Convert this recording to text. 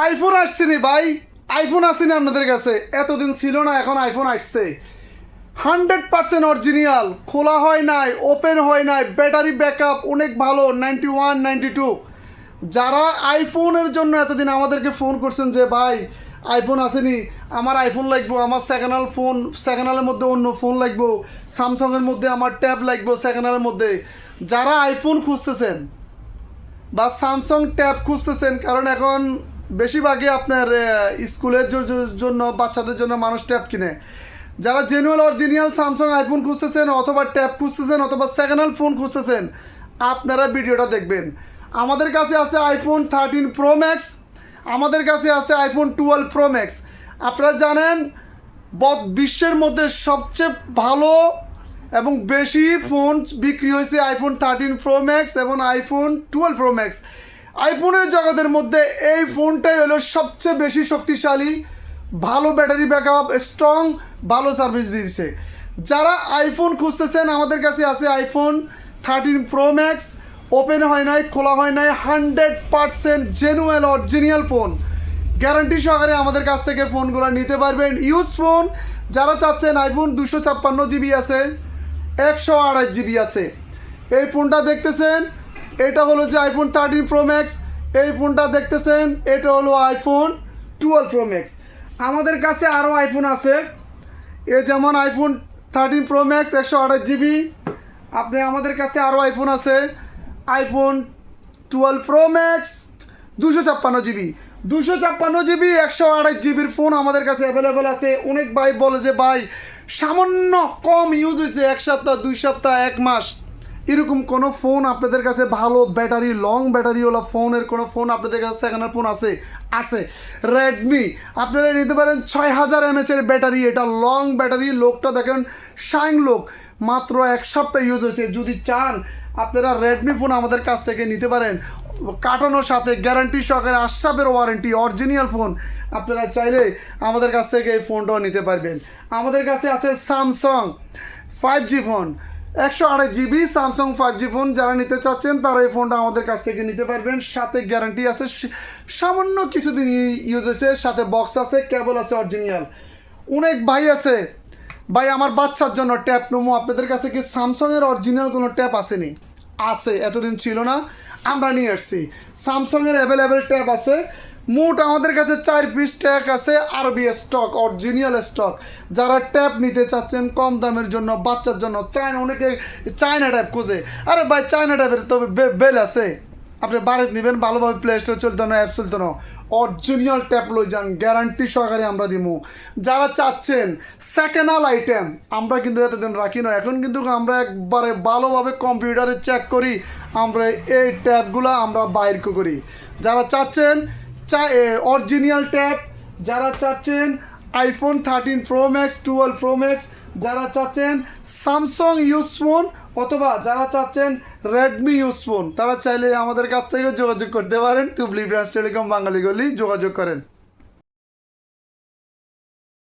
IPhone আসছে নি ভাই, আইফোন আসেনি আপনাদের কাছে, এতদিন ছিল না, এখন আইফোন আসছে 100% অরিজিনাল, খোলা হয় নাই, ওপেন হয় নাই, ব্যাটারি ব্যাকআপ অনেক ভালো 91 92। যারা আইফোনের জন্য এতদিন আমাদেরকে ফোন করছেন যে ভাই আইফোন আসেনি, আমার আইফোন লাগবো, আমার সেকেন্ড হ্যান্ড ফোন, সেকেন্ড হ্যান্ডের মধ্যে অন্য ফোন লাগবো, স্যামসাংয়ের মধ্যে আমার ট্যাব লাগবো সেকেন্ড হ্যান্ডের মধ্যে, যারা আইফোন খুঁজতেছেন বা স্যামসাং ট্যাব খুঁজতেছেন, কারণ এখন বেশিরভাগই আপনার স্কুলের জন্য বাচ্চাদের জন্য মানুষ ট্যাব কিনে, যারা জেনুয়াল অরিজিনাল স্যামসাং আইফোন খুঁজতেছেন অথবা ট্যাব খুঁজতেছেন অথবা সেকেন্ড হ্যান্ড ফোন খুঁজতেছেন, আপনারা ভিডিওটা দেখবেন। আমাদের কাছে আছে আইফোন 13 প্রো ম্যাক্স, আমাদের কাছে আছে আইফোন 12 প্রো ম্যাক্স। আপনারা জানেন বিশ্বের মধ্যে সবচেয়ে ভালো এবং বেশি ফোন বিক্রি হয়েছে আইফোন 13 প্রো ম্যাক্স এবং আইফোন 12 প্রো ম্যাক্স। আইফোনের জগতের মধ্যে এই ফোনটাই হলো সবচেয়ে বেশি শক্তিশালী, ভালো ব্যাটারি ব্যাকআপ, স্ট্রং, ভালো সার্ভিস দিয়েছে। যারা আইফোন খুঁজতেছেন আমাদের কাছে আছে আইফোন 13 প্রো ম্যাক্স, ওপেন হয় নাই, খোলা হয় নাই, 100% জেনুয়েল অরিজিনাল ফোন, গ্যারান্টি সহকারে আমাদের কাছ থেকে ফোনগুলো নিতে পারবেন। ইউজ ফোন যারা চাচ্ছেন, আইফোন 256 জিবি আছে, 128 জিবি আছে। এই ফোনটা দেখতেছেন এটা হলো যে আইফোন 13 প্রো ম্যাক্স, এই ফোনটা দেখতেছেন এটা হলো আইফোন 12 প্রো ম্যাক্স। আমাদের কাছে আরও আইফোন আছে, এ যেমন আইফোন 13 প্রো ম্যাক্স 128 জিবি, আপনি আমাদের কাছে আরও আইফোন আছে iPhone 12 Pro Max 256 GB, 256 GB 128 জিবির ফোন আমাদের কাছে অ্যাভেলেবেল আছে। অনেক ভাই বলে যে ভাই সামান্য কম ইউজ হয়েছে, 1 সপ্তাহ 2 সপ্তাহ 1 মাস, এরকম কোনো ফোন আপনাদের কাছে ভালো ব্যাটারি লং ব্যাটারিওয়ালা ফোনের কোনো ফোন আপনাদের কাছে সেকেন্ড হ্যান্ড ফোন আছে? আছে রেডমি, আপনারা নিতে পারেন 6000 mAh ব্যাটারি, এটা লং ব্যাটারি, লোকটা দেখেন শাইন লোক, মাত্র 1 সপ্তাহ ইউজ হয়েছে। যদি চান আপনারা রেডমি ফোন আমাদের কাছ থেকে নিতে পারেন, কাটানোর সাথে গ্যারান্টি সহকারে, আশরাফের ওয়ারেন্টি, অরিজিনাল ফোন, আপনারা চাইলে আমাদের কাছ থেকে এই ফোনটাও নিতে পারবেন। আমাদের কাছে আছে Samsung 5G phone, 128 GB Samsung 5G phone, যারা নিতে চাচ্ছেন তারা এই ফোনটা আমাদের কাছ থেকে নিতে পারবেন, সাথে গ্যারান্টি আছে, সামান্য কিছুদিন ইউজ হয়েছে, সাথে বক্স আছে, কেবল আছে অরিজিনাল। অনেক ভাই আছে ভাই আমার বাচ্চার জন্য ট্যাব নেবো, আপনাদের কাছে কি স্যামসাংয়ের অরিজিনাল কোনো ট্যাব আসেনি? আছে, এতদিন ছিল না, আমরা নিয়ে আসছি স্যামসাংয়ের অ্যাভেলেবেল ট্যাব আছে। মোট আমাদের কাছে 4 পিস ট্যাব আছে, আরবি স্টক, অরিজিনাল স্টক। যারা ট্যাব নিতে চাচ্ছেন কম দামের জন্য, বাচ্চার জন্য, অনেকে চায়না ট্যাব খুঁজে, আরে ভাই চায়না ট্যাবের তবে বেল আছে, আপনি বাড়িতে নেবেন, ভালোভাবে প্লে স্টোর চলতে না, অ্যাপ চলতে না, অরিজিনাল ট্যাব লই যান, গ্যারান্টি সহকারে আমরা দিব। যারা চাচ্ছেন সেকেন্ড হ্যান্ড আইটেম, আমরা কিন্তু এতদিন রাখি না, এখন কিন্তু আমরা একবারে ভালোভাবে কম্পিউটারে চেক করি, আমরা এই ট্যাবগুলো আমরা বাইর করি। যারা চাচ্ছেন অরিজিনাল ট্যাব, যারা চাচ্ছেন iPhone 13 pro max 12 Pro max, যারা চাচ্ছেন স্যামসাং ইউজ ফোন অথবা যারা চাচ্ছেন রেডমি ইউজ ফোন, তারা চাইলে আমাদের কাছ থেকে যোগাযোগ করতে পারেন। তুবলি ব্রাঞ্চ টেলিকম বাঙালি গলি, যোগাযোগ করেন।